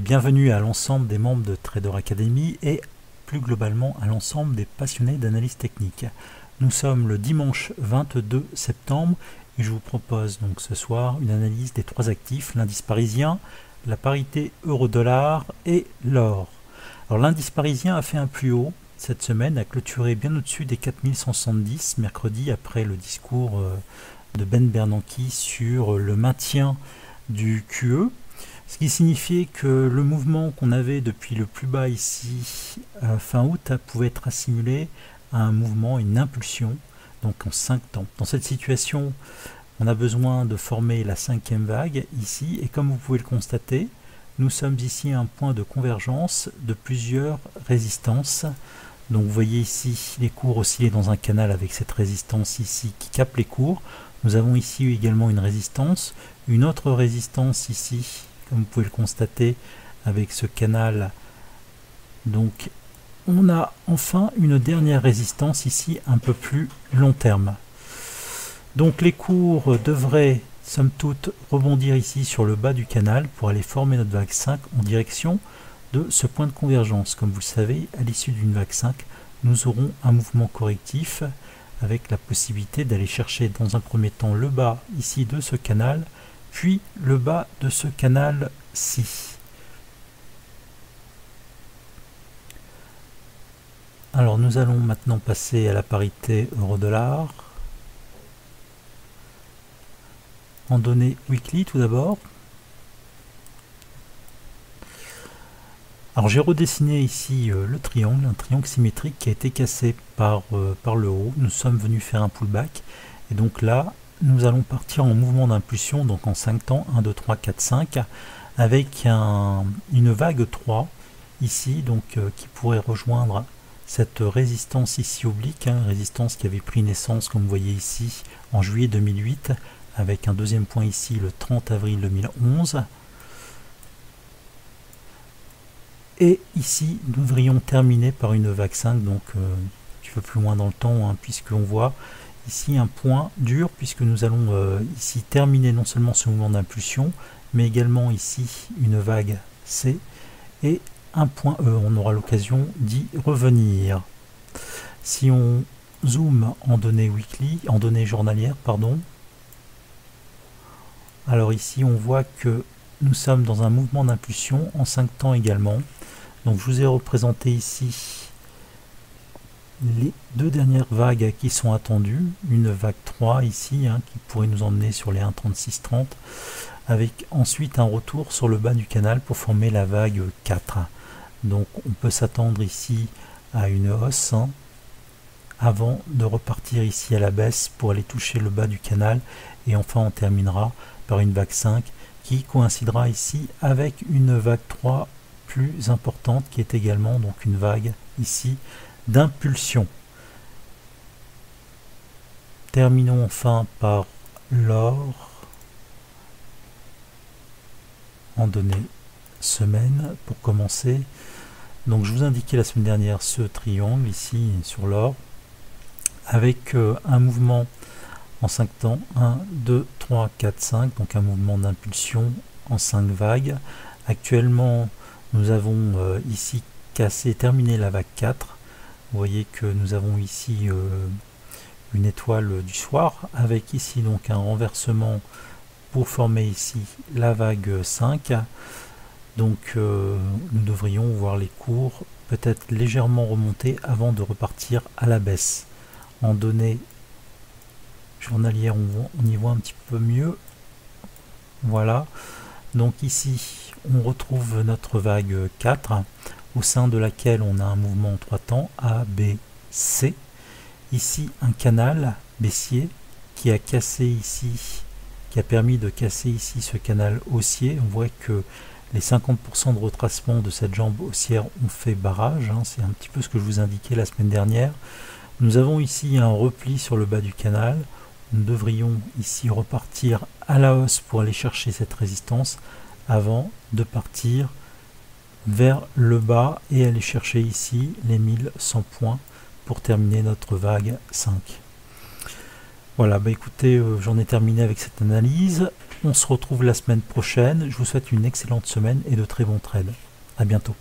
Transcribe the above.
Bienvenue à l'ensemble des membres de Trader Academy et plus globalement à l'ensemble des passionnés d'analyse technique. Nous sommes le dimanche 22 septembre et je vous propose donc ce soir une analyse des trois actifs, l'indice parisien, la parité euro-dollar et l'or. Alors l'indice parisien a fait un plus haut cette semaine, a clôturé bien au-dessus des 4170 mercredi après le discours de Ben Bernanke sur le maintien du QE. Ce qui signifiait que le mouvement qu'on avait depuis le plus bas ici fin août pouvait être assimilé à un mouvement, une impulsion, donc en 5 temps. Dans cette situation, on a besoin de former la cinquième vague ici, et comme vous pouvez le constater, nous sommes ici à un point de convergence de plusieurs résistances. Donc vous voyez ici les cours osciller dans un canal avec cette résistance ici qui capte les cours. Nous avons ici également une autre résistance ici, comme vous pouvez le constater avec ce canal. Donc on a enfin une dernière résistance ici un peu plus long terme. Donc les cours devraient somme toute rebondir ici sur le bas du canal pour aller former notre vague 5 en direction de ce point de convergence. Comme vous le savez, à l'issue d'une vague 5, nous aurons un mouvement correctif avec la possibilité d'aller chercher dans un premier temps le bas ici de ce canal, puis le bas de ce canal-ci. Alors nous allons maintenant passer à la parité euro-dollar. En données weekly tout d'abord. Alors j'ai redessiné ici le triangle, un triangle symétrique qui a été cassé par le haut. Nous sommes venus faire un pullback et donc là nous allons partir en mouvement d'impulsion, donc en 5 temps, 1, 2, 3, 4, 5, avec une vague 3 ici, donc qui pourrait rejoindre cette résistance ici oblique, résistance qui avait pris naissance, comme vous voyez ici, en juillet 2008, avec un deuxième point ici le 30 avril 2011. Et ici, nous devrions terminer par une vague 5, donc un petit peu plus loin dans le temps, puisqu'on voit ici un point dur, puisque nous allons ici terminer non seulement ce mouvement d'impulsion, mais également ici une vague C et un point E. On aura l'occasion d'y revenir. Si on zoome en données weekly, en données journalières, pardon, alors ici on voit que nous sommes dans un mouvement d'impulsion en 5 temps également. Donc je vous ai représenté ici les deux dernières vagues qui sont attendues, une vague 3 ici qui pourrait nous emmener sur les 1,3630 avec ensuite un retour sur le bas du canal pour former la vague 4. Donc on peut s'attendre ici à une hausse avant de repartir ici à la baisse pour aller toucher le bas du canal et enfin on terminera par une vague 5 qui coïncidera ici avec une vague 3 plus importante qui est également donc une vague ici d'impulsion. Terminons enfin par l'or en données semaine pour commencer. Donc je vous indiquais la semaine dernière ce triangle ici sur l'or avec un mouvement en 5 temps, 1, 2, 3, 4, 5, donc un mouvement d'impulsion en 5 vagues. Actuellement nous avons ici terminé la vague 4. Vous voyez que nous avons ici une étoile du soir avec ici donc un renversement pour former ici la vague 5. Donc nous devrions voir les cours peut-être légèrement remonter avant de repartir à la baisse. En données journalières on y voit un petit peu mieux. Voilà, donc ici on retrouve notre vague 4 au sein de laquelle on a un mouvement en 3 temps A, B, C. Ici un canal baissier qui a cassé ici, qui a permis de casser ici ce canal haussier. On voit que les 50% de retracement de cette jambe haussière ont fait barrage, c'est un petit peu ce que je vous indiquais la semaine dernière. Nous avons ici un repli sur le bas du canal. Nous devrions ici repartir à la hausse pour aller chercher cette résistance avant de partir vers le bas et aller chercher ici les 1100 points pour terminer notre vague 5. Voilà, écoutez, j'en ai terminé avec cette analyse. On se retrouve la semaine prochaine. Je vous souhaite une excellente semaine et de très bons trades. À bientôt.